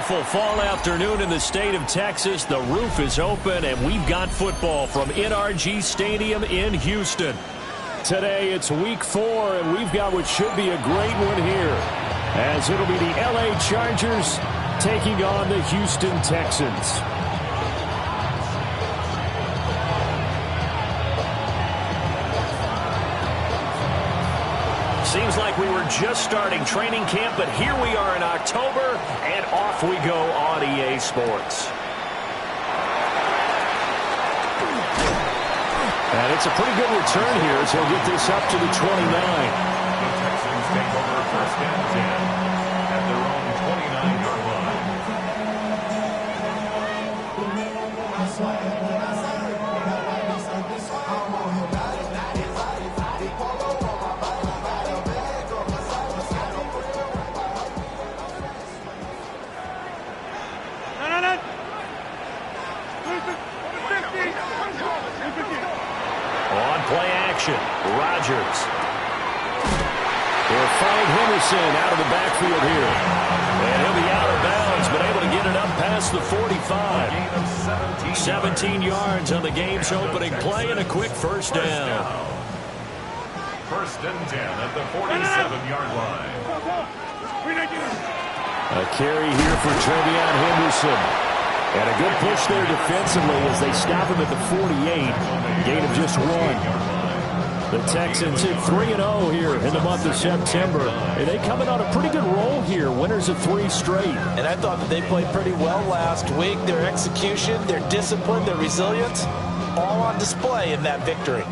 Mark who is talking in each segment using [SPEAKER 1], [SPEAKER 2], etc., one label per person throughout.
[SPEAKER 1] beautiful fall afternoon in the state of Texas. The roof is open, and we've got football from NRG Stadium in Houston. Today, it's week 4, and we've got what should be a great one here, as it'll be the LA Chargers taking on the Houston Texans. Seems like we were just starting training camp, but here we are in October, and off we go on EA Sports. And it's a pretty good return here as he'll get this up to the 29.
[SPEAKER 2] The Texans take over first and 10 at their own 29-yard line.
[SPEAKER 1] On play action, Rodgers. They'll find Henderson out of the backfield here. And he'll be out of bounds, but able to get it up past the 45. 17 yards on the game's opening play and a quick first down.
[SPEAKER 2] First and 10 at the 47-yard line.
[SPEAKER 1] A carry here for Trevion Henderson. And a good push there defensively as they stop him at the 48. Gain of just 1. The Texans hit 3-0 here in the month of September. And they come in on a pretty good roll here. Winners of 3 straight.
[SPEAKER 3] And I thought that they played pretty well last week. Their execution, their discipline, their resilience, all on display in that victory.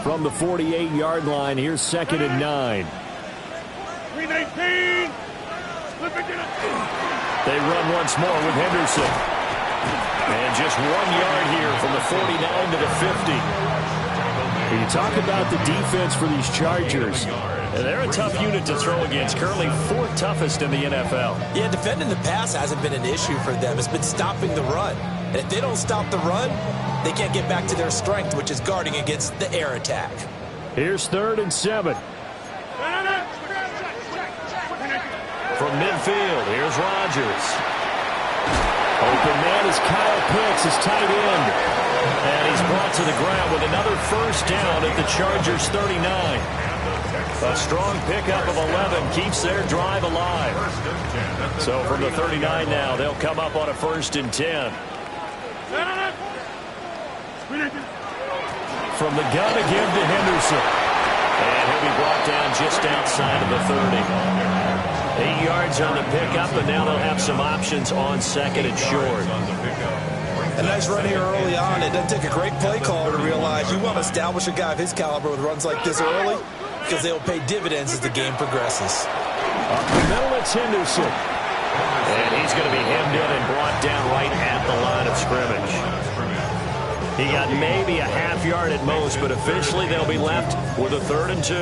[SPEAKER 1] From the 48-yard line, here's 2nd and 9.
[SPEAKER 4] 319.
[SPEAKER 1] They run once more with Henderson. And just 1 yard here from the 49 to the 50. You talk about the defense for these Chargers. They're a tough unit to throw against. Currently 4th toughest in the NFL.
[SPEAKER 3] Yeah, defending the pass hasn't been an issue for them. It's been stopping the run. And if they don't stop the run, they can't get back to their strength, which is guarding against the air attack.
[SPEAKER 1] Here's 3rd and 7. From midfield, here's Rodgers. Open man is Kyle Pitts, his tight end. And he's brought to the ground with another first down at the Chargers' 39. A strong pickup of 11 keeps their drive alive. So from the 39 now, they'll come up on a 1st and 10. From the gun again to Henderson. And he'll be brought down just outside of the 30. 8 yards on the pickup, and now they'll have some options on 2nd and short.
[SPEAKER 3] A nice run here early on. It doesn't take a great play caller to realize you want to establish a guy of his caliber with runs like this early because they will pay dividends as the game progresses.
[SPEAKER 1] Up the middle, it's Henderson. And he's going to be hemmed in and brought down right at the line of scrimmage. He got maybe a half yard at most, but officially they'll be left with a 3rd and 2.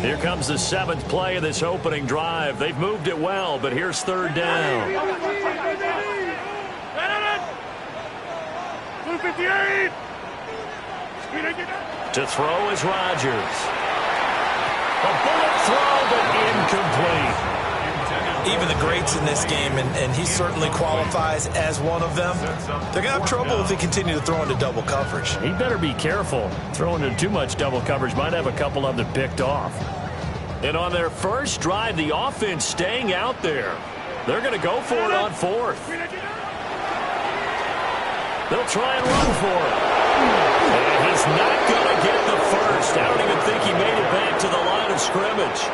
[SPEAKER 1] Here comes the 7th play of this opening drive. They've moved it well, but here's 3rd down. To throw is Rodgers. A bullet throw, but incomplete.
[SPEAKER 3] Even the greats in this game, and he certainly qualifies as one of them, they're going to have trouble if they continue to throw into double coverage.
[SPEAKER 1] He better be careful. Throwing into too much double coverage might have a couple of them picked off. And on their first drive, the offense staying out there. They're going to go for it on 4th. They'll try and run for it. And he's not going to get the first. I don't even think he made it back to the line of scrimmage.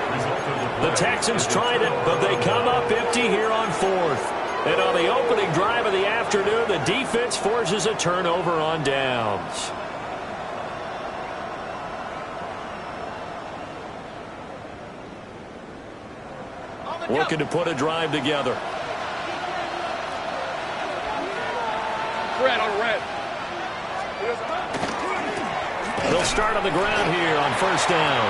[SPEAKER 1] The Texans tried it, but they come up empty here on 4th. And on the opening drive of the afternoon, the defense forces a turnover on downs. Looking to put a drive together.
[SPEAKER 4] Red on red.
[SPEAKER 1] They'll start on the ground here on 1st down.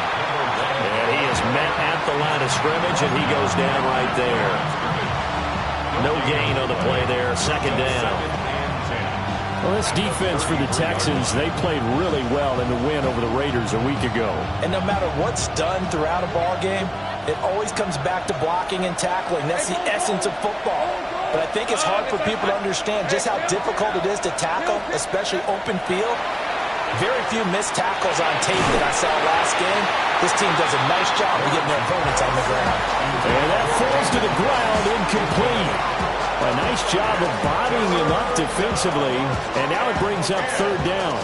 [SPEAKER 1] And he is met at the line of scrimmage, and he goes down right there. No gain on the play there. 2nd down. Well, this defense for the Texans, they played really well in the win over the Raiders a week ago.
[SPEAKER 3] And no matter what's done throughout a ball game, it always comes back to blocking and tackling. That's the essence of football. But I think it's hard for people to understand just how difficult it is to tackle, especially open field. Very few missed tackles on tape that I saw last game. This team does a nice job of getting their opponents on the ground.
[SPEAKER 1] And that falls to the ground, incomplete. A nice job of bodying him up defensively, and now it brings up third down.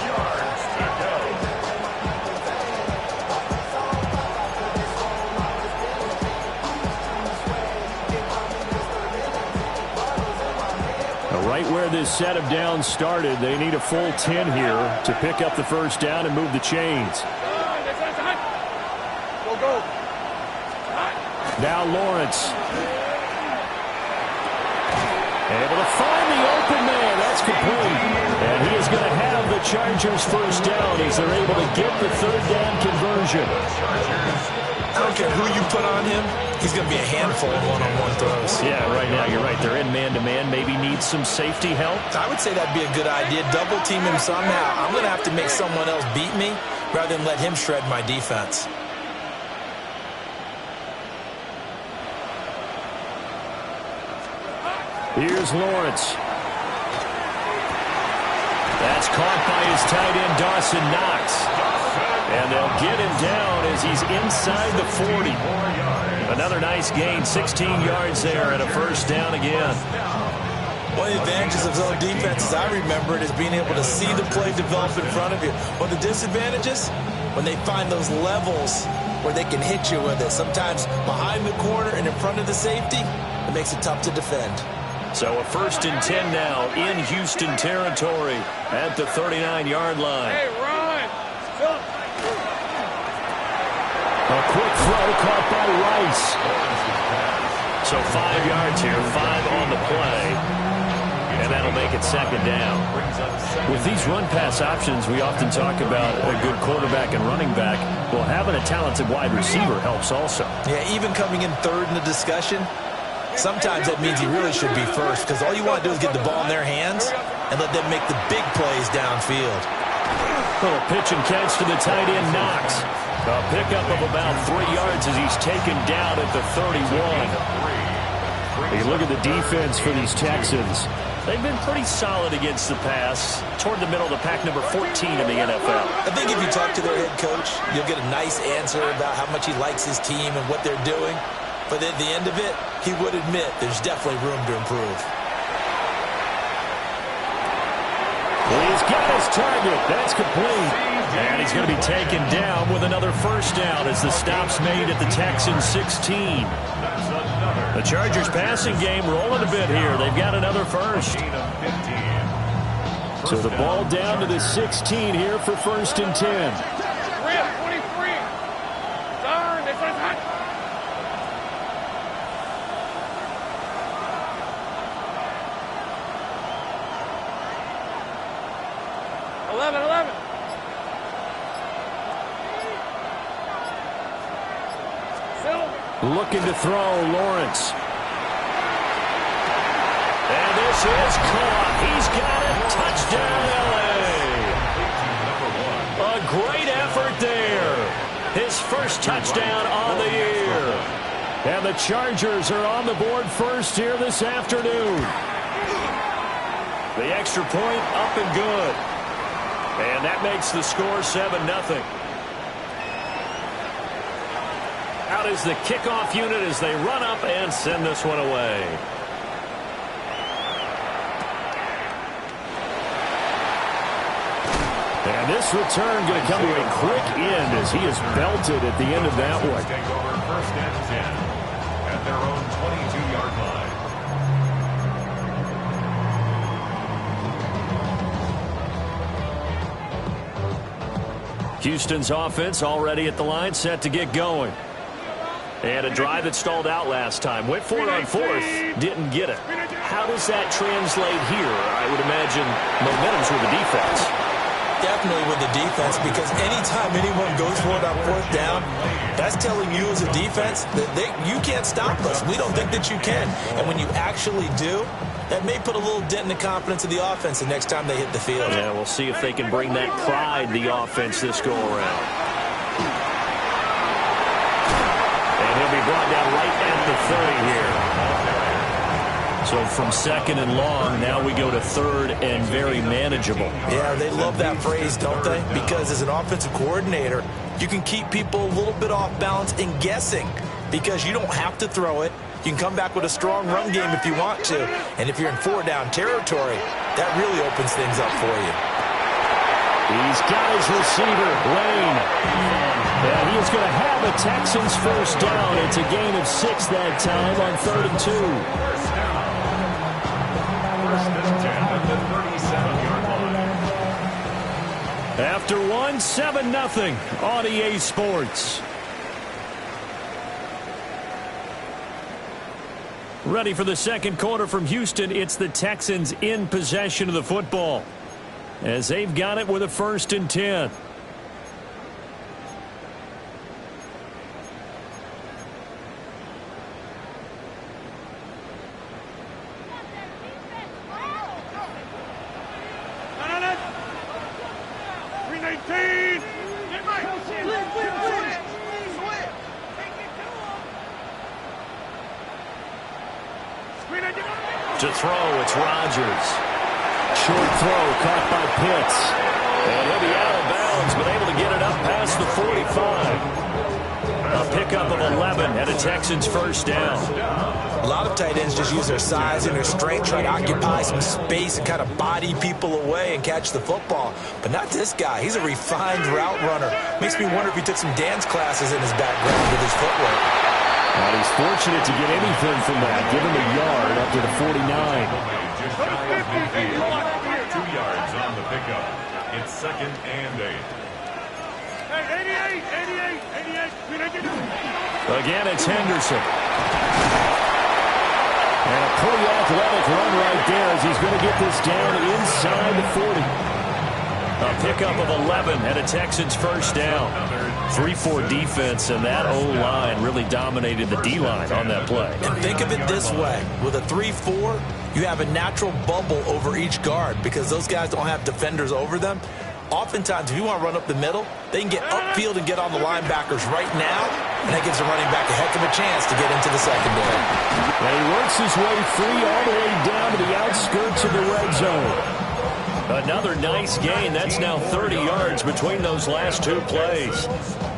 [SPEAKER 1] Right where this set of downs started, they need a full 10 here to pick up the first down and move the chains. Now Lawrence. Able to find the open man. That's complete. And he is going to have the Chargers first down as they're able to get the third down conversion.
[SPEAKER 3] I don't care who you put on him, he's going to be a handful of one-on-one throws.
[SPEAKER 1] Yeah, right now you're right. They're in man-to-man. Maybe needs some safety help.
[SPEAKER 3] I would say that'd be a good idea. Double team him somehow. I'm going to have to make someone else beat me rather than let him shred my defense.
[SPEAKER 1] Here's Lawrence. That's caught by his tight end, Dawson Knox. And they'll get him down as he's inside the 40. Another nice gain, 16 yards there, and a first down again.
[SPEAKER 3] One of the advantages of zone defense, as I remember it, is being able to see the play develop in front of you. One of the disadvantages, when they find those levels where they can hit you with it. Sometimes behind the corner and in front of the safety, it makes it tough to defend.
[SPEAKER 1] So a first and 10 now in Houston territory at the 39-yard line.
[SPEAKER 4] Hey, Ron!
[SPEAKER 1] A quick throw caught by Rice. So 5 yards here, 5 on the play. And that'll make it second down. With these run-pass options, we often talk about a good quarterback and running back. Well, having a talented wide receiver helps also.
[SPEAKER 3] Yeah, even coming in third in the discussion, sometimes that means he really should be first because all you want to do is get the ball in their hands and let them make the big plays downfield.
[SPEAKER 1] Little pitch and catch to the tight end, Knox. A pickup of about 3 yards as he's taken down at the 31. You look at the defense for these Texans. They've been pretty solid against the pass, toward the middle of the pack, number 14 in the NFL.
[SPEAKER 3] I think if you talk to their head coach, you'll get a nice answer about how much he likes his team and what they're doing. But at the end of it, he would admit there's definitely room to improve.
[SPEAKER 1] He's got his target. That's complete. And he's going to be taken down with another first down as the stop's made at the Texans 16. The Chargers passing game rolling a bit here. They've got another first. So the ball down to the 16 here for first and 10.
[SPEAKER 4] 23. Darn, this is hot. 11.
[SPEAKER 1] Looking to throw, Lawrence. And this is caught. He's got it. Touchdown, L.A. A great effort there. His first touchdown on the year. And the Chargers are on the board first here this afternoon. The extra point up and good. And that makes the score 7-0. Out is the kickoff unit as they run up and send this one away. And this return going to come to a quick end as he is belted at the end of that one.
[SPEAKER 2] Take over first and 10 at their own 22-yard line.
[SPEAKER 1] Houston's offense already at the line, set to get going. And a drive that stalled out last time. Went for it on fourth, didn't get it. How does that translate here? I would imagine momentum's with the defense.
[SPEAKER 3] Definitely with the defense, because anytime anyone goes for it on fourth down, that's telling you as a defense that you can't stop us. We don't think that you can. And when you actually do, That may put a little dent in the confidence of the offense the next time they hit the field.
[SPEAKER 1] Yeah, we'll see if they can bring that pride, the offense, this go-around. And he'll be brought down right at the 30 here. So from second and long, now we go to third and very manageable.
[SPEAKER 3] Yeah, they love that phrase, don't they? Because as an offensive coordinator, you can keep people a little bit off balance and guessing because you don't have to throw it. You can come back with a strong run game if you want to. And if you're in 4-down territory, that really opens things up for you.
[SPEAKER 1] He's got his receiver, Lane. And he is going to have a Texans first down. It's a gain of 6 that time on 3rd and 2.
[SPEAKER 2] First down. First and 10 at the 37-yard line.
[SPEAKER 1] After one, 7-0 on EA Sports. Ready for the second quarter from Houston. It's the Texans in possession of the football as they've got it with a 1st and 10. To throw, it's Rodgers. Short throw caught by Pitts. And he'll be out of bounds, but able to get it up past the 45. A pickup of 11 and a Texans first down.
[SPEAKER 3] A lot of tight ends just use their size and their strength, try to occupy some space and kind of body people away and catch the football. But not this guy. He's a refined route runner. Makes me wonder if he took some dance classes in his background with his footwork.
[SPEAKER 1] And he's fortunate to get anything from that. Give him a yard up to the 49.
[SPEAKER 2] Just shy of midfield. 2 yards on the pickup. It's 2nd and 8.
[SPEAKER 4] Hey, 88.
[SPEAKER 1] Again, it's Henderson. And a pretty athletic run right there as he's going to get this down inside the 40. A pickup of 11 and a Texans first down. 3-4 defense, and that O-line really dominated the D-line on that play.
[SPEAKER 3] And think of it this way. With a 3-4, you have a natural bubble over each guard because those guys don't have defenders over them. Oftentimes, if you want to run up the middle, they can get upfield and get on the linebackers right now, and that gives the running back a heck of a chance to get into the secondary.
[SPEAKER 1] And he works his way free all the way down to the outskirts of the red zone. Another nice gain. That's now 30 yards between those last 2 plays.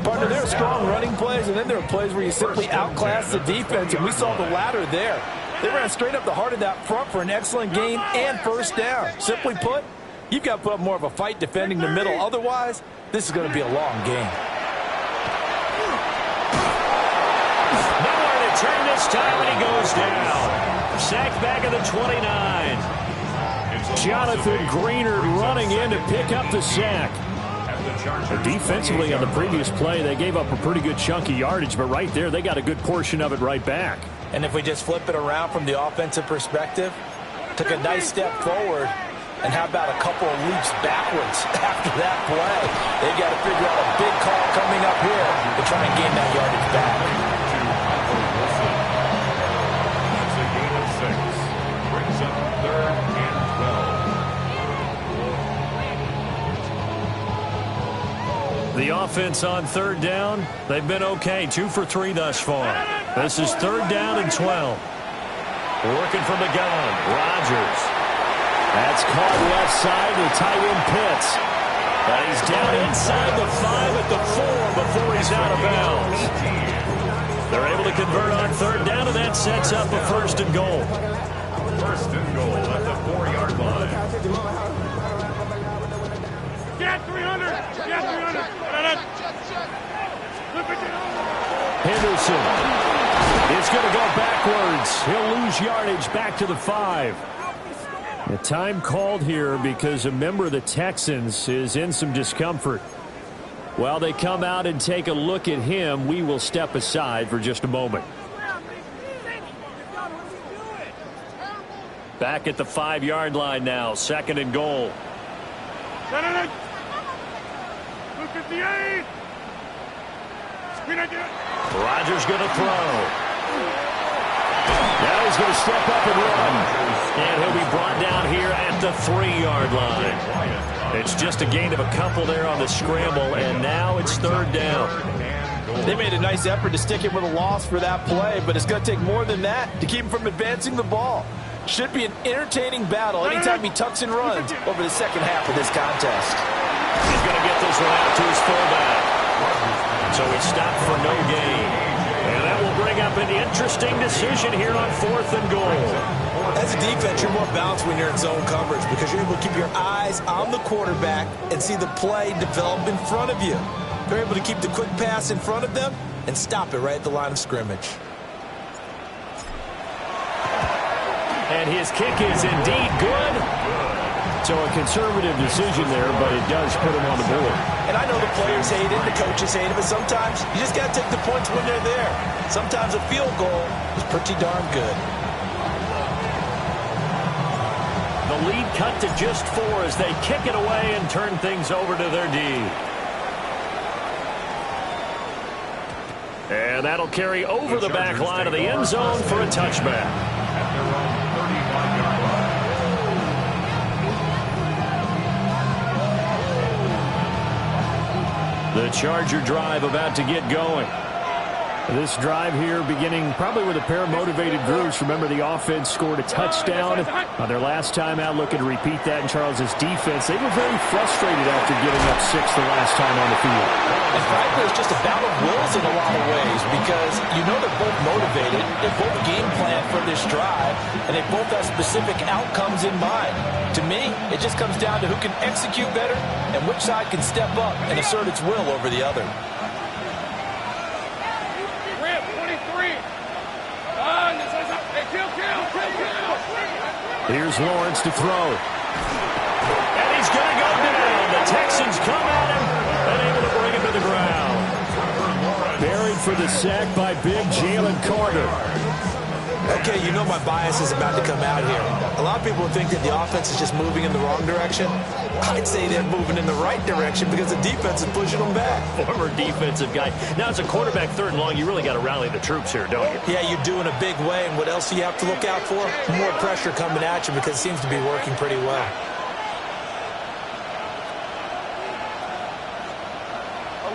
[SPEAKER 3] Partner, there are strong running plays, and then there are plays where you simply outclass the defense, and we saw the latter there. They ran straight up the heart of that front for an excellent gain and first down. Simply put, you've got to put up more of a fight defending the middle. Otherwise, this is going to be a long game.
[SPEAKER 1] Nowhere to turn this time, and he goes down. Sacked back at the 29. Jonathan Greenard running in to pick up the sack. Defensively on the previous play, they gave up a pretty good chunk of yardage, but right there, they got a good portion of it right back.
[SPEAKER 3] And if we just flip it around from the offensive perspective, took a nice step forward, and how about a couple of leaps backwards after that play? They've got to figure out a big call coming up here to try and gain that yardage back.
[SPEAKER 2] That's a gain of 6. Brings up 3rd and 12.
[SPEAKER 1] The offense on 3rd down, they've been okay. 2 for 3 thus far. This is 3rd down and 12. Working from the gun, Rodgers. That's caught left side to tight end Pitts. And he's down inside the 5 at the 4 before he's out of bounds. They're able to convert on 3rd down, and that sets up a 1st and goal.
[SPEAKER 2] 1st and goal at the 4-yard line.
[SPEAKER 4] Get 300. Get 300.
[SPEAKER 1] Henderson is going to go backwards. He'll lose yardage back to the 5. The time called here because a member of the Texans is in some discomfort. While they come out and take a look at him, we will step aside for just a moment. Back at the 5-yard line now, 2nd and goal.
[SPEAKER 4] 258.
[SPEAKER 1] Rodgers going to throw. Now he's going to step up and run. And he'll be brought down here at the 3-yard line. It's just a gain of a couple there on the scramble, and now it's 3rd down.
[SPEAKER 3] They made a nice effort to stick him with a loss for that play, but it's going to take more than that to keep him from advancing the ball. Should be an entertaining battle anytime he tucks and runs over the second half of this contest.
[SPEAKER 1] He's going to get this one out to his fullback. So he stopped for no gain. And that will bring up an interesting decision here on 4th and goal.
[SPEAKER 3] As a defense, you're more balanced when you're in zone coverage because you're able to keep your eyes on the quarterback and see the play develop in front of you. They're able to keep the quick pass in front of them and stop it right at the line of scrimmage.
[SPEAKER 1] And his kick is indeed good. So a conservative decision there, but it does put him on the board.
[SPEAKER 3] And I know the players hate it, the coaches hate it, but sometimes you just got to take the points when they're there. Sometimes a field goal is pretty darn good.
[SPEAKER 1] The lead cut to just 4 as they kick it away and turn things over to their D. And that'll carry over the back line of the end zone for a touchback.
[SPEAKER 2] At their own 35-yard line.
[SPEAKER 1] The Charger drive about to get going. This drive here beginning probably with a pair of motivated groups. Remember, the offense scored a touchdown on their last time out, looking to repeat that in Charles's defense. They were very frustrated after giving up 6 the last time on the field.
[SPEAKER 3] And frankly, it's just a battle of wills in a lot of ways because you know they're both motivated, they both game plan for this drive, and they both have specific outcomes in mind. To me, it just comes down to who can execute better and which side can step up and assert its will over the other.
[SPEAKER 1] Here's Lawrence to throw. And he's going to go down. The Texans come at him and able to bring him to the ground. Buried for the sack by big Jalen Carter.
[SPEAKER 3] Okay, you know my bias is about to come out here. A lot of people think that the offense is just moving in the wrong direction. I'd say they're moving in the right direction because the defense is pushing them back.
[SPEAKER 1] Former defensive guy. Now, as a quarterback 3rd and long, you really got to rally the troops here, don't you?
[SPEAKER 3] Yeah, you do in a big way. And what else do you have to look out for? More pressure coming at you because it seems to be working pretty well.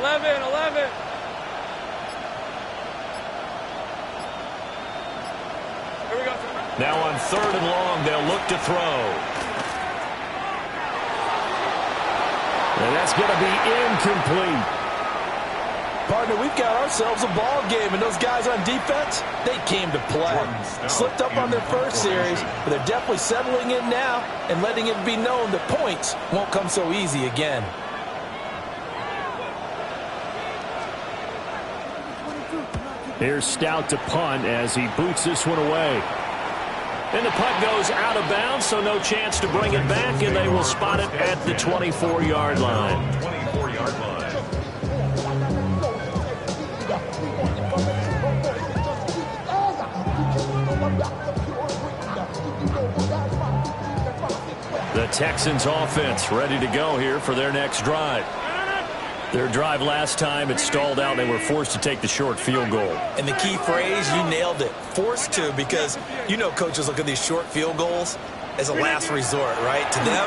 [SPEAKER 4] 11. Here we go.
[SPEAKER 1] Now on 3rd and long, they'll look to throw. And that's going to be incomplete.
[SPEAKER 3] Partner, we've got ourselves a ball game, and those guys on defense, they came to play. Slipped up on their first series, but they're definitely settling in now and letting it be known that points won't come so easy again.
[SPEAKER 1] Here's Stout to punt as he boots this one away. And the punt goes out of bounds, so no chance to bring it back, and they will spot it at the 24-yard line.
[SPEAKER 2] 24-yard line.
[SPEAKER 1] The Texans offense ready to go here for their next drive. Their drive last time, it stalled out. They were forced to take the short field goal.
[SPEAKER 3] And the key phrase, you nailed it, forced to, because you know coaches look at these short field goals as a last resort, right? To them,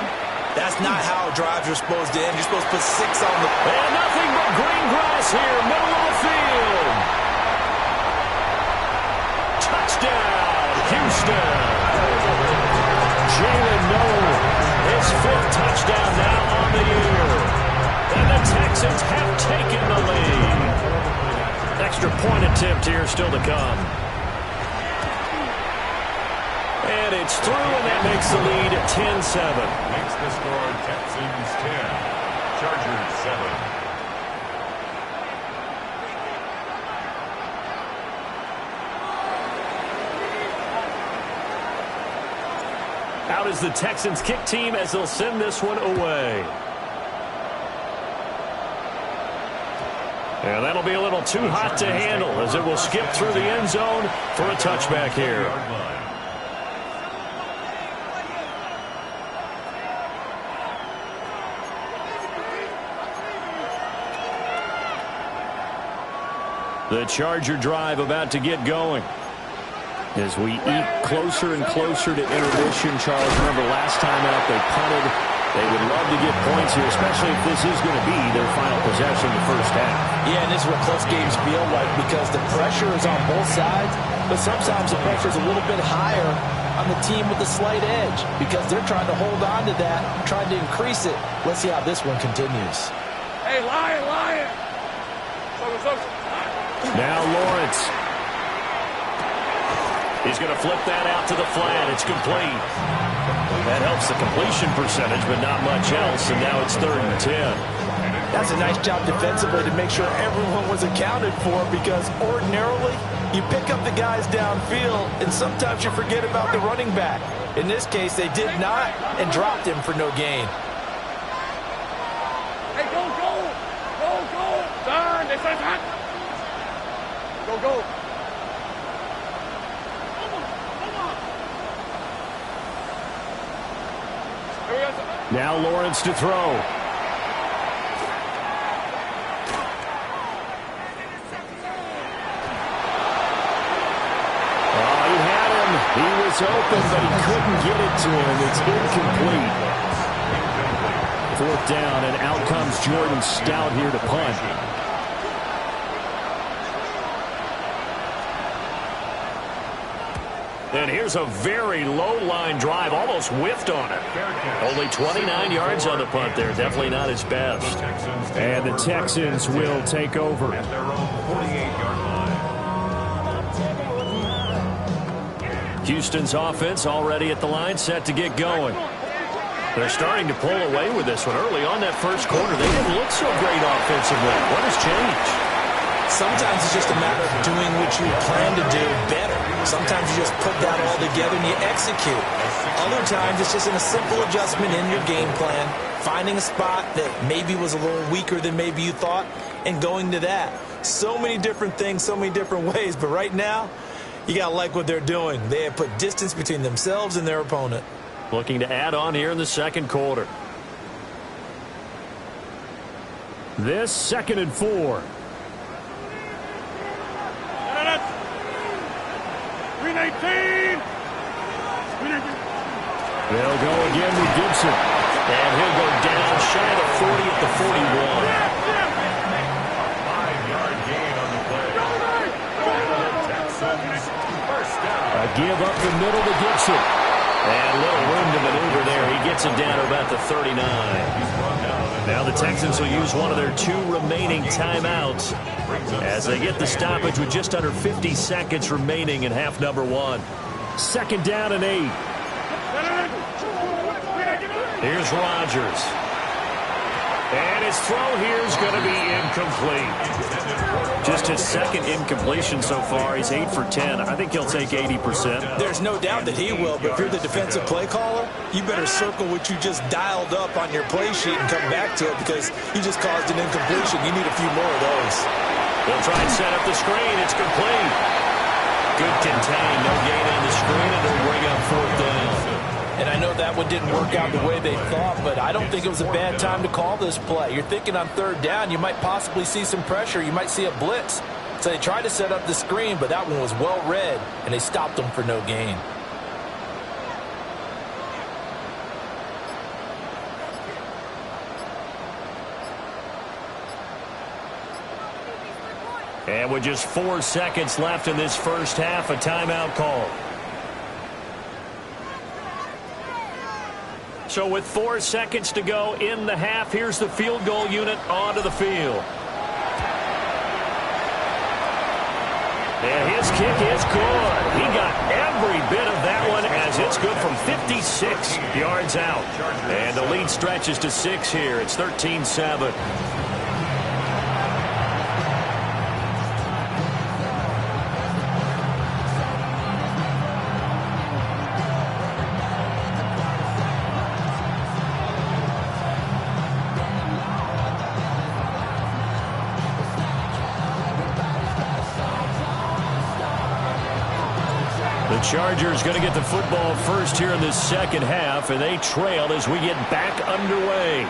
[SPEAKER 3] that's not how drives are supposed to end. You're supposed to put 6 on the...
[SPEAKER 1] And nothing but green grass here, middle of the field. Touchdown, Houston. Jalen Noel, his 5th touchdown now on the year. And the Texans have taken the lead. Extra point attempt here still to come. And it's through, and that makes the lead 10-7.
[SPEAKER 2] Makes the score Texans 10, Chargers 7.
[SPEAKER 1] Out is the Texans kick team as they'll send this one away. And that'll be a little too hot to handle as it will skip through the end zone for a touchback here. The Charger drive about to get going. As we eat closer and closer to intermission, Charles, remember last time out they punted. They would love to get points here, especially if this is going to be their final possession in the first half.
[SPEAKER 3] Yeah, and this is what close games feel like because the pressure is on both sides, but sometimes the pressure is a little bit higher on the team with the slight edge because they're trying to hold on to that, trying to increase it. Let's see how this one continues.
[SPEAKER 4] Hey, Lion!
[SPEAKER 1] Now Lawrence. He's going to flip that out to the flat. It's complete. That helps the completion percentage, but not much else, and now it's 3rd and 10.
[SPEAKER 3] That's a nice job defensively to make sure everyone was accounted for because ordinarily you pick up the guys downfield and sometimes you forget about the running back. In this case, they did not and dropped him for no gain.
[SPEAKER 4] Hey, go! Son, they said that. Go.
[SPEAKER 1] Now Lawrence to throw. Oh, he had him. He was open, but he couldn't get it to him. It's incomplete. 4th down, and out comes Jordan Stout here to punt. And here's a very low-line drive, almost whiffed on it. Only 29 yards on the punt there. Definitely not his best. And the Texans will take over.
[SPEAKER 2] At their own 48-yard line.
[SPEAKER 1] Houston's offense already at the line, set to get going. They're starting to pull away with this one. Early on that first quarter, they didn't look so great offensively. What has changed?
[SPEAKER 3] Sometimes it's just a matter of doing what you plan to do better. Sometimes you just put that all together and you execute. Other times it's just a simple adjustment in your game plan, finding a spot that maybe was a little weaker than maybe you thought, and going to that. So many different things, so many different ways, but right now, you got to like what they're doing. They have put distance between themselves and their opponent.
[SPEAKER 1] Looking to add on here in the second quarter. This 2nd and 4.
[SPEAKER 4] 319.
[SPEAKER 1] They'll go again with Gibson. And he'll go down shy of the 40 at the 41.
[SPEAKER 2] 5-yard gain on the play. Texans first down.
[SPEAKER 1] A give up the middle to Gibson. And little room to maneuver there. He gets it down to about the 39. Now the Texans will use one of their 2 remaining timeouts as they get the stoppage with just under 50 seconds remaining in half number 1. 2nd down and 8. Here's Rodgers. And his throw here is going to be incomplete. Just his 2nd incompletion so far. He's 8 for 10. I think he'll take 80%.
[SPEAKER 3] There's no doubt that he will, but if you're the defensive play caller, you better circle what you just dialed up on your play sheet and come back to it because you just caused an incompletion. You need a few more of those.
[SPEAKER 1] They'll try and set up the screen. It's complete. Good contain. No gain on the screen, and they'll bring up 4th down.
[SPEAKER 3] And I know that one didn't work out the way they thought, but I don't think it was a bad time to call this play. You're thinking on 3rd down, you might possibly see some pressure. You might see a blitz. So they tried to set up the screen, but that one was well read, and they stopped them for no gain.
[SPEAKER 1] And with just 4 seconds left in this first half, a timeout call. So with 4 seconds to go in the half, here's the field goal unit onto the field. And his kick is good. He got every bit of that one as it's good from 56 yards out. And the lead stretches to 6 here. It's 13-7. Chargers going to get the football first here in this second half, and they trail as we get back underway.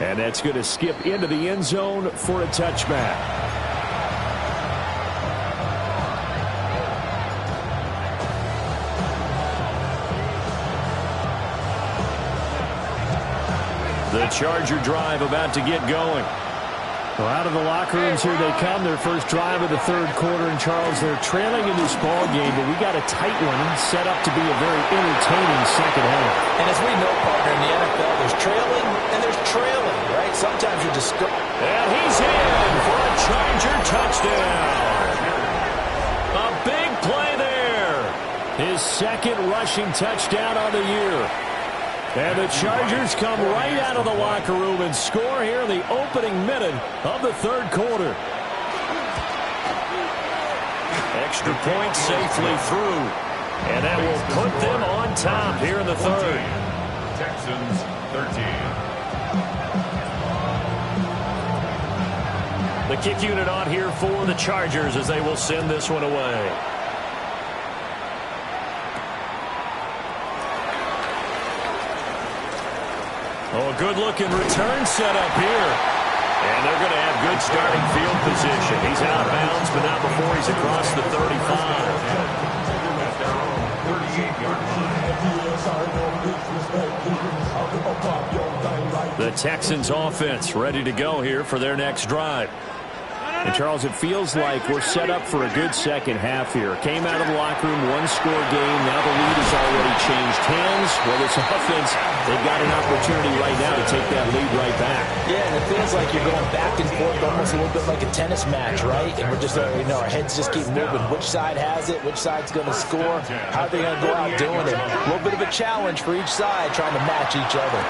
[SPEAKER 1] And that's going to skip into the end zone for a touchback. The Charger drive about to get going.
[SPEAKER 5] Well, out of the locker rooms here they come. Their first drive of the third quarter. And, Charles, they're trailing in this ball game, but we got a tight one set up to be a very entertaining second half.
[SPEAKER 3] And as we know, partner, in the NFL, there's trailing and there's trailing, right? Sometimes you're just...
[SPEAKER 1] And he's in for a Charger touchdown. A big play there. His second rushing touchdown on the year. And the Chargers come right out of the locker room and score here in the opening minute of the third quarter. Extra point safely through. And that will put them on top here in the third.
[SPEAKER 2] Texans 13.
[SPEAKER 1] The kick unit on here for the Chargers as they will send this one away. Oh, a good-looking return set up here. And they're going to have good starting field position. He's out of bounds, but not before he's across the 35. The Texans offense ready to go here for their next drive.
[SPEAKER 5] And, Charles, it feels like we're set up for a good second half here. Came out of the locker room, one-score game. Now the lead has already changed hands. Well, this offense, they've got an opportunity right now to take that lead right back.
[SPEAKER 3] Yeah, and it feels like you're going back and forth almost a little bit like a tennis match, right? And we're just, our heads just keep moving. Which side has it? Which side's going to score? How are they going to go out doing it? A little bit of a challenge for each side trying to match each other.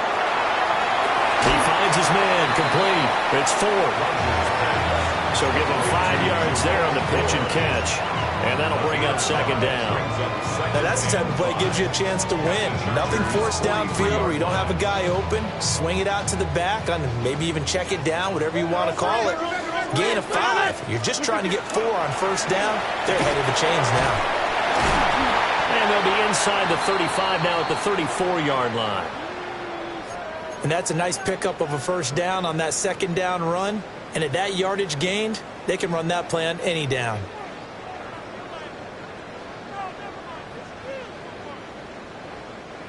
[SPEAKER 1] He finds his man complete. It's 4. So give him 5 yards there on the pitch and catch. And that'll bring up second down.
[SPEAKER 3] Now that's the type of play that gives you a chance to win. Nothing forced downfield where you don't have a guy open. Swing it out to the back, on maybe even check it down, whatever you want to call it. Gain of 5. You're just trying to get 4 on first down. They're ahead of the chains now.
[SPEAKER 1] And they'll be inside the 35 now at the 34-yard line.
[SPEAKER 3] And that's a nice pickup of a first down on that second down run. And at that yardage gained, they can run that play on any down.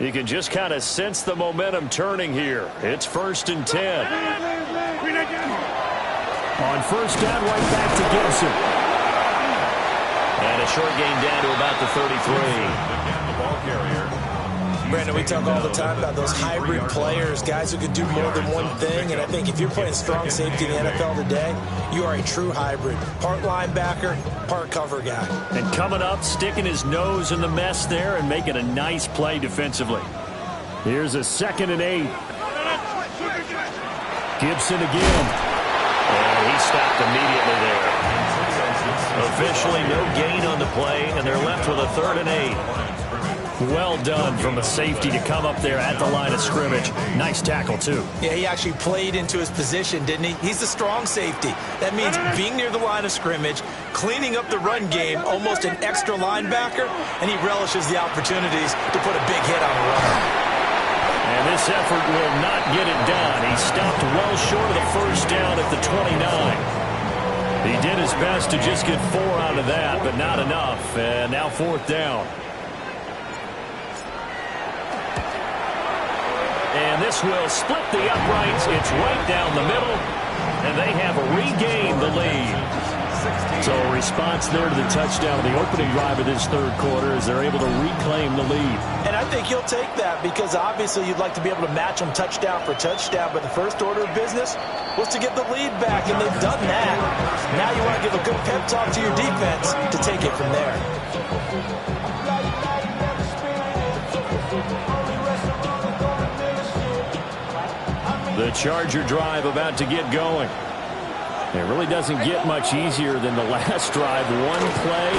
[SPEAKER 1] You can just kind of sense the momentum turning here. It's 1st and 10.
[SPEAKER 5] On first down, right back to Gibson.
[SPEAKER 1] And a short gain down to about the 33.
[SPEAKER 2] The ball carrier.
[SPEAKER 3] Brandon, we talk all the time about those hybrid players, guys who can do more than one thing. And I think if you're playing strong safety in the NFL today, you are a true hybrid. Part linebacker, part cover guy.
[SPEAKER 1] And coming up, sticking his nose in the mess there and making a nice play defensively.
[SPEAKER 5] Here's a 2nd and 8. Gibson again.
[SPEAKER 1] And he stopped immediately there. Officially no gain on the play, and they're left with a 3rd and 8. Well done from a safety to come up there at the line of scrimmage. Nice tackle, too.
[SPEAKER 3] Yeah, he actually played into his position, didn't he? He's the strong safety. That means being near the line of scrimmage, cleaning up the run game, almost an extra linebacker, and he relishes the opportunities to put a big hit on a runner.
[SPEAKER 1] And this effort will not get it done. He stopped well short of the first down at the 29. He did his best to just get 4 out of that, but not enough. And now 4th down. And this will split the uprights. It's right down the middle. And they have regained the lead.
[SPEAKER 5] So a response there to the touchdown of the opening drive of this third quarter as they're able to reclaim the lead.
[SPEAKER 3] And I think he'll take that because obviously you'd like to be able to match them touchdown for touchdown. But the first order of business was to get the lead back, and they've done that. Now you want to give a good pep talk to your defense to take it from there.
[SPEAKER 1] The Charger drive about to get going.
[SPEAKER 5] It really doesn't get much easier than the last drive. One play,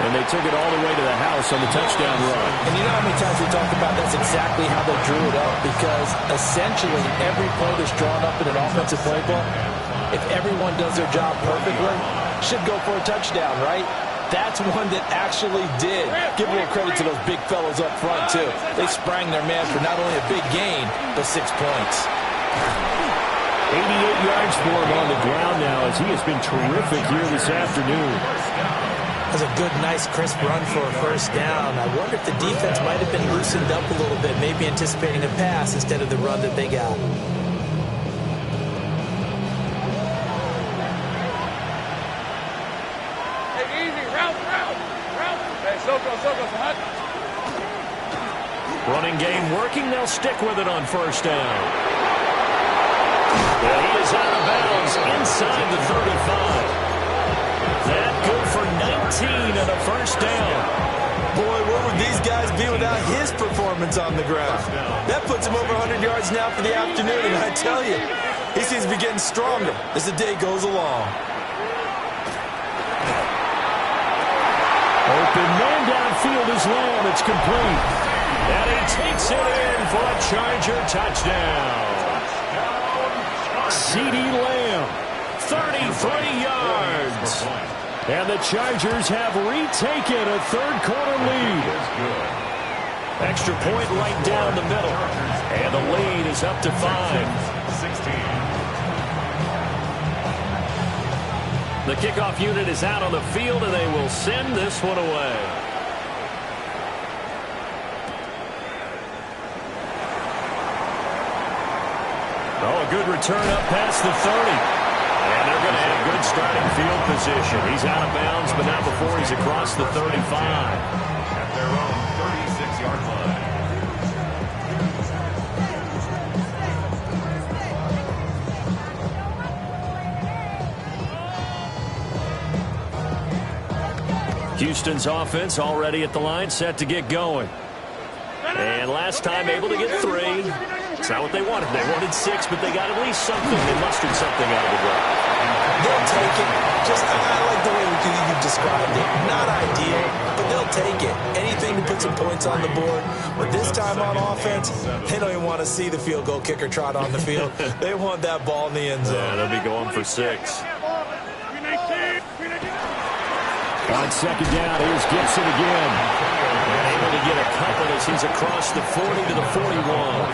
[SPEAKER 5] and they took it all the way to the house on the touchdown run.
[SPEAKER 3] And you know how many times we talk about that's exactly how they drew it up, because essentially every play that's drawn up in an offensive playbook, if everyone does their job perfectly, should go for a touchdown, right? That's one that actually did. Give a little credit to those big fellows up front, too. They sprang their man for not only a big gain, but 6 points.
[SPEAKER 5] 88 yards for him on the ground now as he has been terrific here this afternoon.
[SPEAKER 3] That's a good, nice, crisp run for a first down. I wonder if the defense might have been loosened up a little bit, maybe anticipating a pass instead of the run that they got.
[SPEAKER 1] Running game working. They'll stick with it on first down. Well, he is out of bounds inside the 35. That good for 19 and a first down.
[SPEAKER 3] Boy, where would these guys be without his performance on the ground? That puts him over 100 yards now for the afternoon, and I tell you, he seems to be getting stronger as the day goes along.
[SPEAKER 1] Open man downfield is Lamb. It's complete. And he takes it in for a Charger touchdown. CeeDee Lamb, 33 yards. And the Chargers have retaken a third-quarter lead. Extra point right down the middle. And the lead is up to 5.
[SPEAKER 2] 16.
[SPEAKER 1] The kickoff unit is out on the field, and they will send this one away. Oh, a good return up past the 30. And they're going to have good starting field position. He's out of bounds, but not before he's across the 35.
[SPEAKER 2] At their own 36-yard line.
[SPEAKER 1] Houston's offense already at the line, set to get going. And last time able to get 3. It's not what they wanted. They wanted 6, but they got at least something. They mustered something out of the drive.
[SPEAKER 3] They'll take it. I like the way you've described it. Not ideal, but they'll take it. Anything to put some points on the board. But this time on offense, they don't even want to see the field goal kicker trot on the field. They want that ball in the end zone.
[SPEAKER 1] Yeah, they'll be going for 6. On second down, here's Gibson again. And able to get a couple as he's across the 40 to the 41.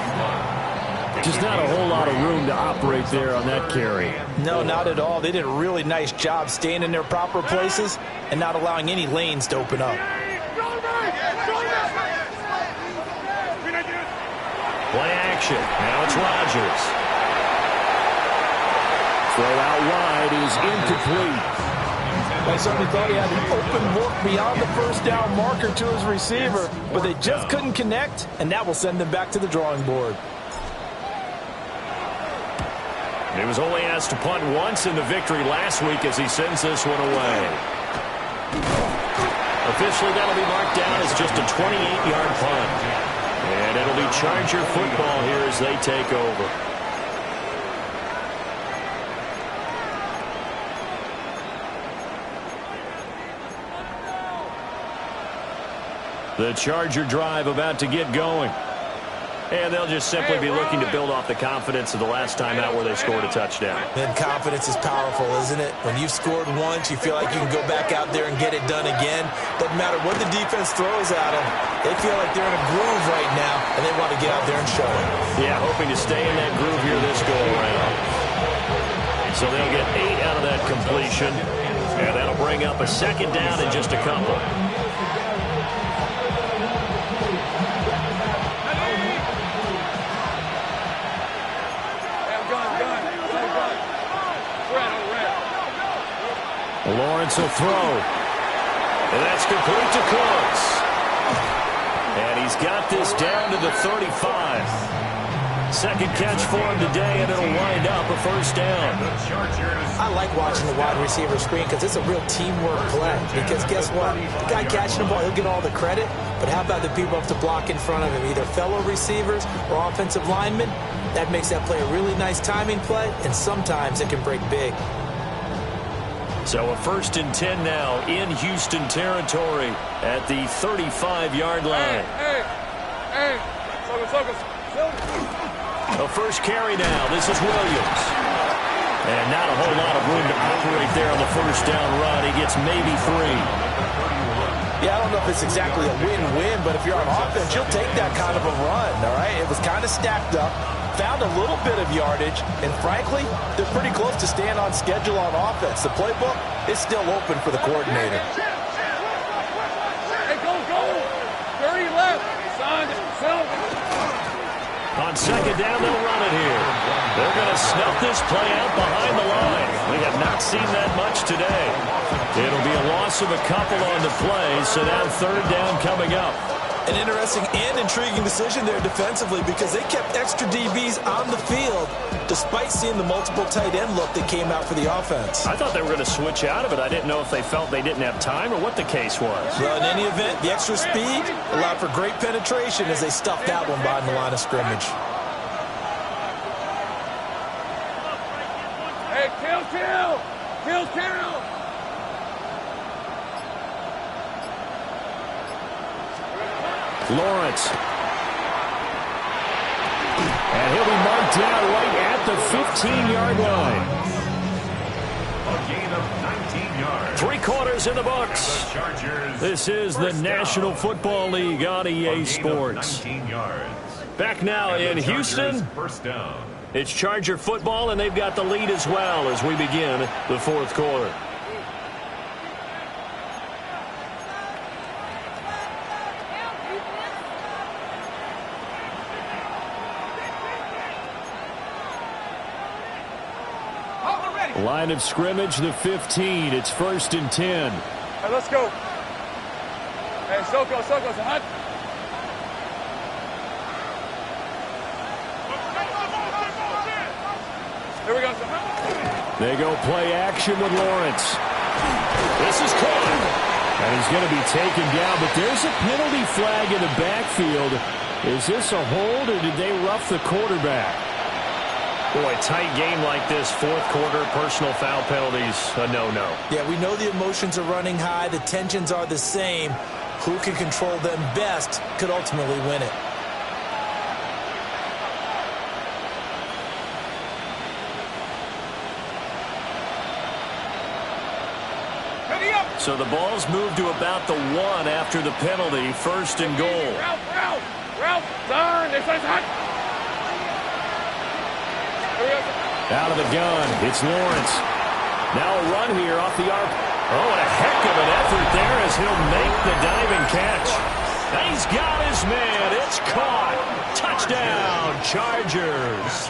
[SPEAKER 5] Just not a whole lot of room to operate there on that carry.
[SPEAKER 3] No, not at all. They did a really nice job staying in their proper places and not allowing any lanes to open up.
[SPEAKER 1] Play action. Now it's Rodgers.
[SPEAKER 5] Throw out wide is incomplete.
[SPEAKER 3] I certainly thought he had an open look beyond the first down marker to his receiver, but they just couldn't connect, and that will send them back to the drawing board.
[SPEAKER 1] He was only asked to punt once in the victory last week as he sends this one away. Officially, that'll be marked down as just a 28-yard punt. And it'll be Charger football here as they take over. The Charger drive about to get going. And they'll just simply be looking to build off the confidence of the last time out where they scored a touchdown.
[SPEAKER 3] And confidence is powerful, isn't it? When you've scored once, you feel like you can go back out there and get it done again. Doesn't matter what the defense throws at them. They feel like they're in a groove right now, and they want to get out there and show it.
[SPEAKER 1] Yeah, hoping to stay in that groove here this go-around. So they'll get 8 out of that completion. And that'll bring up a second down in just a couple. Lawrence will throw. And that's complete to Cooks. And he's got this down to the 35. Second catch for him today, and it'll wind up a first down.
[SPEAKER 3] I like watching the wide receiver screen because it's a real teamwork play. Because guess what? The guy catching the ball, he'll get all the credit. But how about the people up to block in front of him, either fellow receivers or offensive linemen? That makes that play a really nice timing play, and sometimes it can break big.
[SPEAKER 1] So a 1st and 10 now in Houston territory at the 35-yard line. A first carry now. This is Williams. And not a whole lot of room to operate there on the first down run. He gets maybe 3.
[SPEAKER 3] Yeah, I don't know if it's exactly a win-win, but if you're on offense, you'll take that kind of a run, all right? It was kind of stacked up. Found a little bit of yardage, and frankly, they're pretty close to staying on schedule on offense. The playbook is still open for the coordinator.
[SPEAKER 4] Hey, go! 30 left.
[SPEAKER 1] On second down, they'll run it here. They're going to snuff this play out behind the line. We have not not seen that much today. It'll be a loss of a couple on the play, so now third down coming up.
[SPEAKER 3] An interesting and intriguing decision there defensively because they kept extra DBs on the field despite seeing the multiple tight end look that came out for the offense.
[SPEAKER 1] I thought they were going to switch out of it. I didn't know if they felt they didn't have time or what the case was.
[SPEAKER 3] Well, in any event, the extra speed allowed for great penetration as they stuffed that one behind the line of scrimmage.
[SPEAKER 4] Hey, kill!
[SPEAKER 1] Lawrence. And he'll be marked down right at the 15-yard line.
[SPEAKER 2] A gain of 19 yards.
[SPEAKER 1] 3 quarters in the books. This is the National Football League on EA Sports.
[SPEAKER 2] 19 yards.
[SPEAKER 1] Back now in Houston.
[SPEAKER 2] First down.
[SPEAKER 1] It's Charger football, and they've got the lead as well as we begin the 4th quarter. Line of scrimmage, the 15. It's 1st and 10.
[SPEAKER 4] Hey, let's go. Hey, Soko, hot. Here we go.
[SPEAKER 1] They go play action with Lawrence. This is caught. And he's going to be taken down, but there's a penalty flag in the backfield. Is this a hold, or did they rough the quarterback? Boy, tight game like this, 4th quarter, personal foul penalties, a no-no.
[SPEAKER 3] Yeah, we know the emotions are running high. The tensions are the same. Who can control them best could ultimately win it.
[SPEAKER 1] So the ball's moved to about the 1 after the penalty, 1st and goal.
[SPEAKER 4] Ralph, turn, this is hot.
[SPEAKER 1] Out of the gun, it's Lawrence. Now a run here off the arc. Oh, and a heck of an effort there as he'll make the diving catch. And he's got his man. It's caught. Touchdown, Chargers.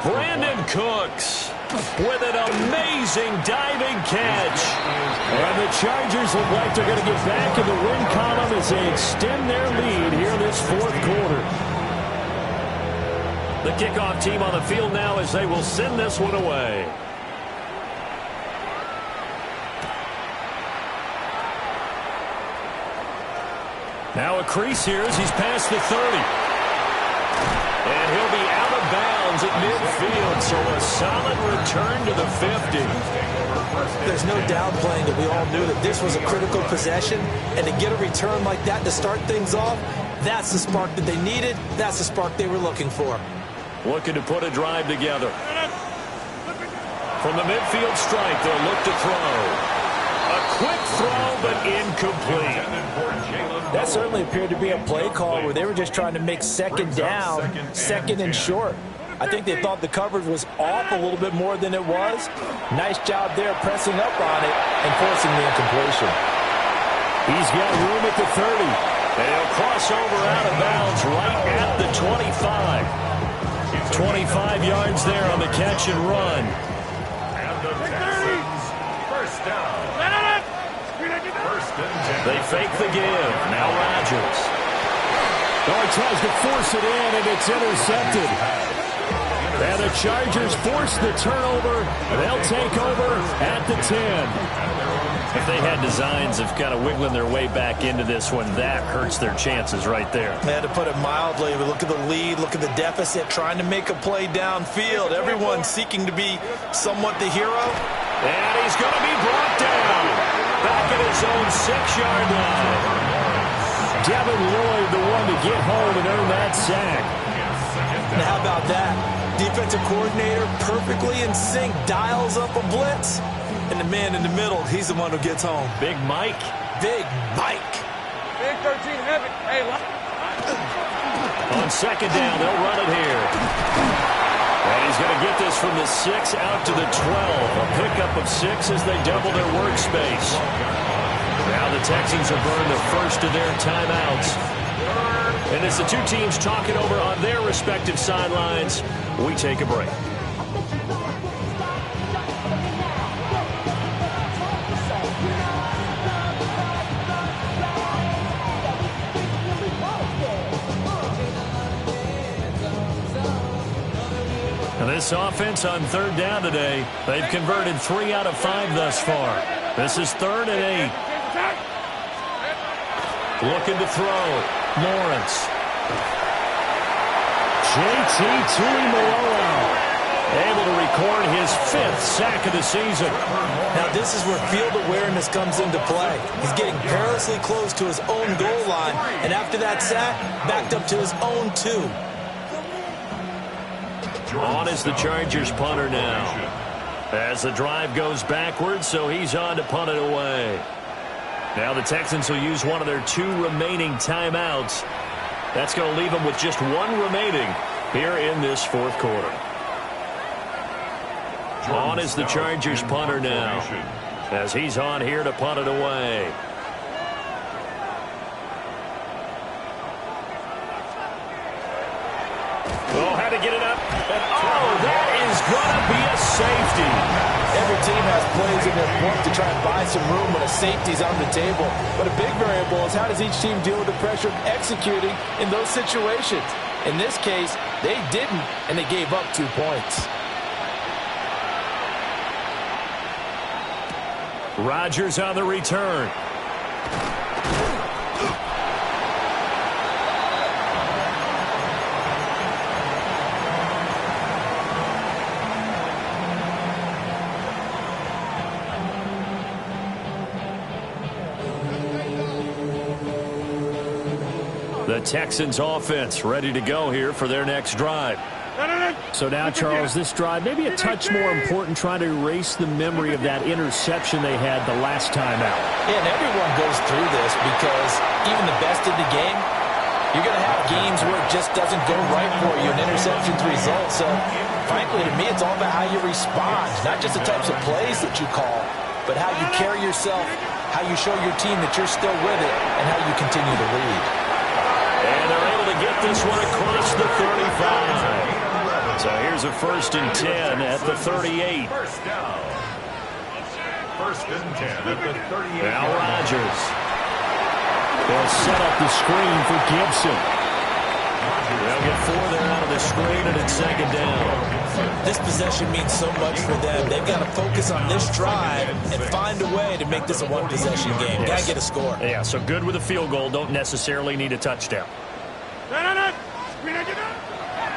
[SPEAKER 1] Brandon Cooks with an amazing diving catch. And the Chargers look like they're going to get back in the win column as they extend their lead here this 4th quarter. The kickoff team on the field now as they will send this one away. Now a crease here as he's past the 30. And he'll be out of bounds at midfield, so a solid return to the 50.
[SPEAKER 3] There's no downplaying that we all knew that this was a critical possession, and to get a return like that to start things off, that's the spark that they needed. That's the spark they were looking for.
[SPEAKER 1] Looking to put a drive together. From the midfield stripe, they'll look to throw. A quick throw, but incomplete.
[SPEAKER 3] That certainly appeared to be a play call where they were just trying to make second down, second and short. I think they thought the coverage was off a little bit more than it was. Nice job there pressing up on it and forcing the incompletion.
[SPEAKER 1] He's got room at the 30. And he'll cross over out of bounds right at the 25. 25 yards there on the catch and run.
[SPEAKER 2] And the Texans, first down. First and 10.
[SPEAKER 1] They fake the give. Now Rodgers. Oh, he tries to force it in, and it's intercepted. And the Chargers force the turnover. They'll take over at the 10. If they had designs of kind of wiggling their way back into this one, that hurts their chances right there.
[SPEAKER 3] Man, to put it mildly, we look at the lead, look at the deficit, trying to make a play downfield. Everyone seeking to be somewhat the hero.
[SPEAKER 1] And he's going to be brought down. Back at his own 6-yard line. Devin Lloyd, the one to get home and earn that sack.
[SPEAKER 3] And how about that? Defensive coordinator perfectly in sync, dials up a blitz. And the man in the middle, he's the one who gets home.
[SPEAKER 1] Big Mike.
[SPEAKER 3] Big Mike.
[SPEAKER 4] Big 13 heavy. Hey,
[SPEAKER 1] on second down, they'll run it here. And he's going to get this from the 6 out to the 12. A pickup of 6 as they double their workspace. Now the Texans have burned the first of their timeouts. And as the two teams talk it over on their respective sidelines, we take a break. This offense on third down today, they've converted 3 out of 5 thus far. This is 3rd and 8. Looking to throw. Lawrence. J.T. Tuimoloau able to record his 5th sack of the season.
[SPEAKER 3] Now this is where field awareness comes into play. He's getting perilously close to his own goal line, and after that sack, backed up to his own 2.
[SPEAKER 1] On is the Chargers punter now. As the drive goes backwards, so he's on to punt it away. Now the Texans will use one of their 2 remaining timeouts. That's going to leave them with just 1 remaining here in this 4th quarter. On is the Chargers punter now, as he's on here to punt it away. Oh, had to get it up. And that is going to be a safety.
[SPEAKER 3] Every team has plays in their book to try and buy some room when a safety's on the table. But a big variable is how does each team deal with the pressure of executing in those situations. In this case, they didn't, and they gave up 2 points.
[SPEAKER 1] Rodgers on the return. The Texans offense ready to go here for their next drive.
[SPEAKER 5] So now, Charles, this drive maybe a touch more important, trying to erase the memory of that interception they had the last time out.
[SPEAKER 3] Yeah, and everyone goes through this because even the best in the game, you're going to have games where it just doesn't go right for you, and interceptions result. So, frankly, to me, it's all about how you respond, not just the types of plays that you call, but how you carry yourself, how you show your team that you're still with it, and how you continue to lead.
[SPEAKER 1] And they're able to get this one across the 35. So here's a 1st and 10 at the 38.
[SPEAKER 2] First down. 1st and 10 at the 38.
[SPEAKER 1] Now Rodgers.
[SPEAKER 5] They'll set up the screen for Gibson.
[SPEAKER 1] They'll get 4 there out of the screen, and it's 2nd down.
[SPEAKER 3] This possession means so much for them. They've got to focus on this drive and find a way to make this a 1-possession game.
[SPEAKER 1] Yes.
[SPEAKER 3] Got to get a score.
[SPEAKER 1] Yeah, so good with a field goal. Don't necessarily need a touchdown.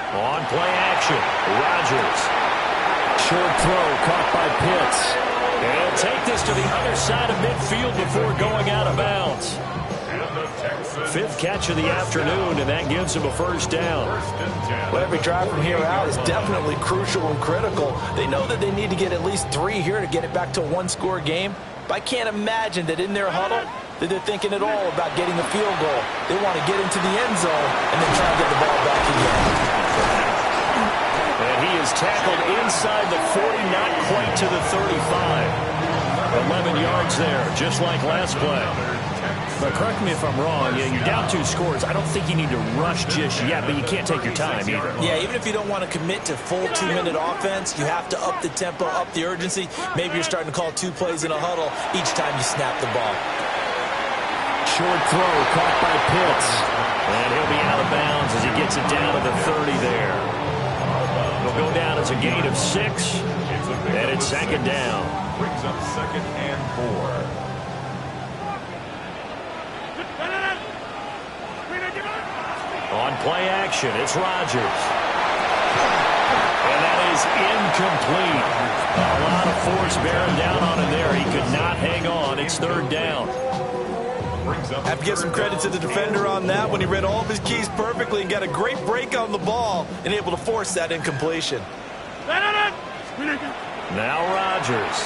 [SPEAKER 1] On play action, Rodgers.
[SPEAKER 5] Short throw caught by Pitts.
[SPEAKER 1] He'll take this to the other side of midfield before going out of bounds. 5th catch of the afternoon, and that gives him a 1st down.
[SPEAKER 3] Well, every drive from here out is definitely crucial and critical. They know that they need to get at least 3 here to get it back to a 1-score game. But I can't imagine that in their huddle that they're thinking at all about getting a field goal. They want to get into the end zone and then try to get the ball back again.
[SPEAKER 1] And he is tackled inside the 40, not quite to the 35. 11 yards there, just like last play. But correct me if I'm wrong, you're down 2 scores. I don't think you need to rush just yet, but you can't take your time either.
[SPEAKER 3] Yeah, even if you don't want to commit to full 2-minute offense, you have to up the tempo, up the urgency. Maybe you're starting to call 2 plays in a huddle each time you snap the ball.
[SPEAKER 5] Short throw caught by Pitts.
[SPEAKER 1] And he'll be out of bounds as he gets it down to the 30 there. It'll go down as a gain of 6, and it's 2nd down.
[SPEAKER 2] Brings up 2nd and 4.
[SPEAKER 1] On play action, it's Rodgers. And that is incomplete. A lot of force bearing down on him there. He could not hang on. It's 3rd down.
[SPEAKER 3] I have to give some credit to the defender on that when he read all of his keys perfectly and got a great break on the ball and able to force that incompletion.
[SPEAKER 1] Now Rodgers.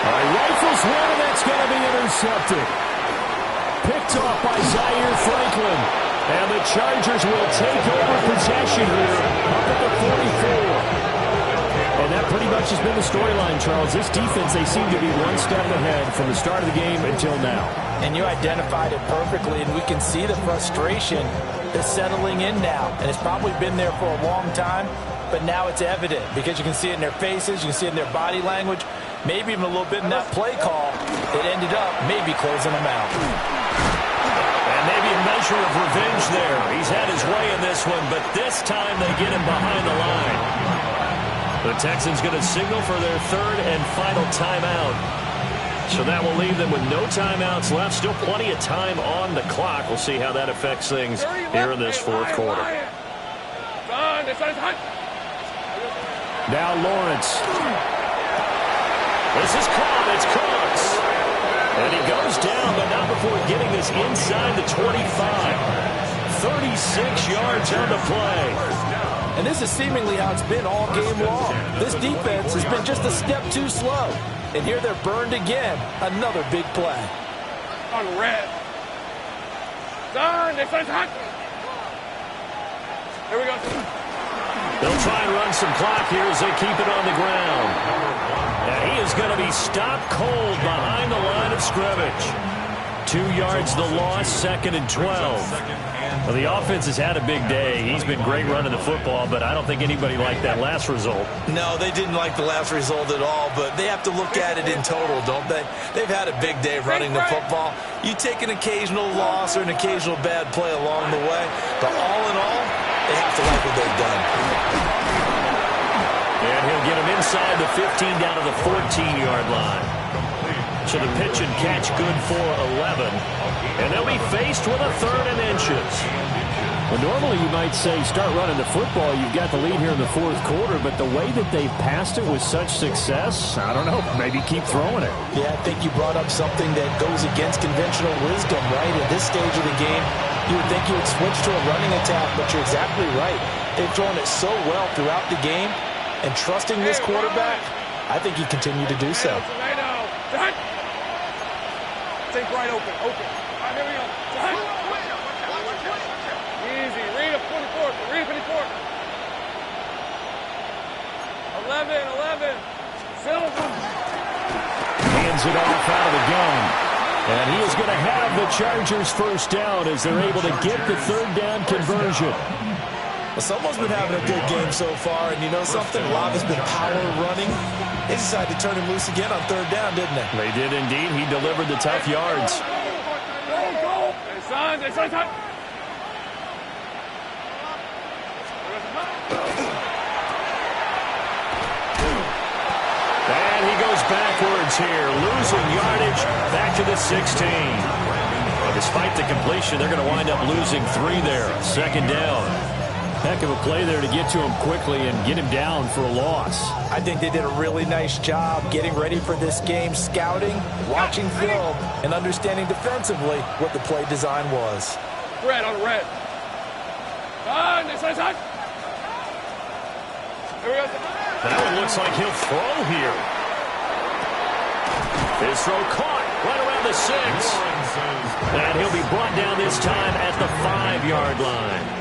[SPEAKER 5] Rifles one, and that's going to be intercepted. Picked off by Zaire Franklin. And the Chargers will take over possession here up at the 44. And that pretty much has been the storyline, Charles. This defense, they seem to be one step ahead from the start of the game until now.
[SPEAKER 3] And you identified it perfectly, and we can see the frustration that's settling in now. And it's probably been there for a long time, but now it's evident because you can see it in their faces, you can see it in their body language, maybe even a little bit in that play call that ended up maybe closing them out.
[SPEAKER 1] And maybe a measure picture of revenge there. He's had his way in this one, but this time they get him behind the line. The Texans going to signal for their third and final timeout. So that will leave them with no timeouts left. Still plenty of time on the clock. We'll see how that affects things here in this fourth quarter.
[SPEAKER 5] Now Lawrence.
[SPEAKER 1] This is caught. It's Cox. And he goes down, but not before getting this inside the 25. 36 yards on the play.
[SPEAKER 3] And this is seemingly how it's been all game long. This defense has been just a step too slow. And here they're burned again. Another big play.
[SPEAKER 4] On red. Done. Next one's hot. Here we go.
[SPEAKER 1] They'll try and run some clock here as they keep it on the ground. And he is going to be stopped cold behind the line of scrimmage. 2 yards the loss, 2nd and 12. Well, the offense has had a big day. He's been great running the football, but I don't think anybody liked that last result.
[SPEAKER 3] No, they didn't like the last result at all, but they have to look at it in total, don't they? They've had a big day running the football. You take an occasional loss or an occasional bad play along the way, but all in all, they have to like what they've done.
[SPEAKER 1] And he'll get him inside the 15 down to the 14-yard line. So the pitch and catch good for 11. And they'll be faced with a 3rd and inches.
[SPEAKER 5] Well, normally you might say start running the football. You've got the lead here in the fourth quarter, but the way that they've passed it with such success, I don't know, maybe keep throwing it.
[SPEAKER 3] Yeah, I think you brought up something that goes against conventional wisdom, right? At this stage of the game, you would think you would switch to a running attack, but you're exactly right. They've thrown it so well throughout the game, and trusting this quarterback, I think you continue to do so.
[SPEAKER 4] Take right open. All right, here we go. Easy. Read a 44. Read a 54. 11. Silver.
[SPEAKER 5] Hands it off out of the gun. And he is going to have the Chargers first down as they're able to get the 3rd down conversion.
[SPEAKER 3] Well, someone's been having a good game so far, and you know something? A lot has been power running. They decided to turn him loose again on 3rd down, didn't they?
[SPEAKER 1] They did indeed. He delivered the tough yards.
[SPEAKER 4] Go. Hey, son.
[SPEAKER 1] And he goes backwards here, losing yardage back to the 16. Well, despite the completion, they're going to wind up losing 3 there. 2nd down.
[SPEAKER 5] Heck of a play there to get to him quickly and get him down for a loss.
[SPEAKER 3] I think they did a really nice job getting ready for this game, scouting, watching film, and understanding defensively what the play design was.
[SPEAKER 4] Red on red. Next one's hot. Here we go.
[SPEAKER 1] That one looks like he'll throw here. His throw caught right around the 6. And he'll be brought down this time at the 5-yard line.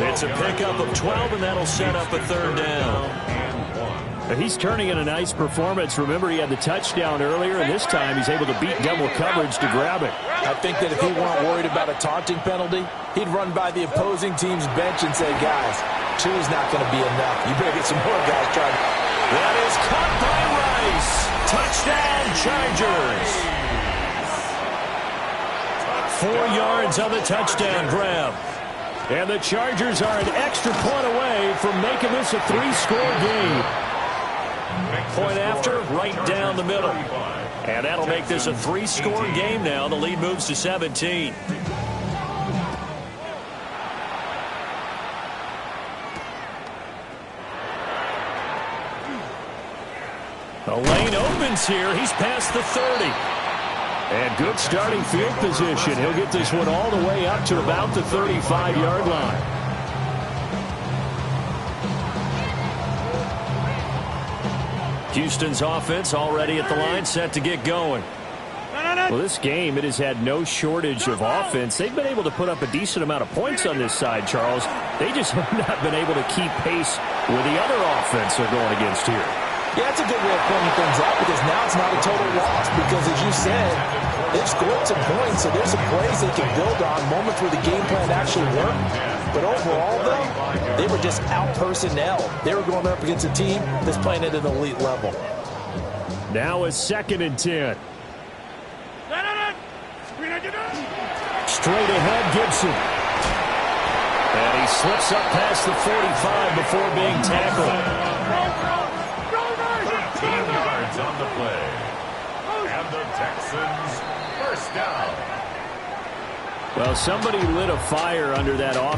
[SPEAKER 1] It's a pickup of 12, and that'll set up a 3rd down.
[SPEAKER 5] He's turning in a nice performance. Remember, he had the touchdown earlier, and this time he's able to beat double coverage to grab it.
[SPEAKER 3] I think that if he weren't worried about a taunting penalty, he'd run by the opposing team's bench and say, guys, 2 is not going to be enough. You better get some more guys trying.
[SPEAKER 1] That is caught by Rice. Touchdown, Chargers. 4 yards on the touchdown grab. And the Chargers are an extra point away from making this a 3-score game. Point after, right down the middle. And that'll make this a 3-score game now. The lead moves to 17. The lane opens here. He's past the 30.
[SPEAKER 5] And good starting field position. He'll get this one all the way up to about the 35-yard line. Houston's offense already at the line, set to get going. Well, this game, it has had no shortage of offense. They've been able to put up a decent amount of points on this side, Charles. They just have not been able to keep pace with the other offense they're going against here.
[SPEAKER 3] Yeah, that's a good way of pointing things out because now it's not a total loss because, as you said, they've scored some points, so there's some plays they can build on, moments where the game plan actually worked. But overall, though, they were just out-personnel. They were going up against a team that's playing at an elite level.
[SPEAKER 5] Now a 2nd and 10.
[SPEAKER 1] Straight ahead, Gibson. And he slips up past the 45 before being tackled.
[SPEAKER 2] 13 yards on the play. And the Texans first down.
[SPEAKER 5] Well, somebody lit a fire under that offense.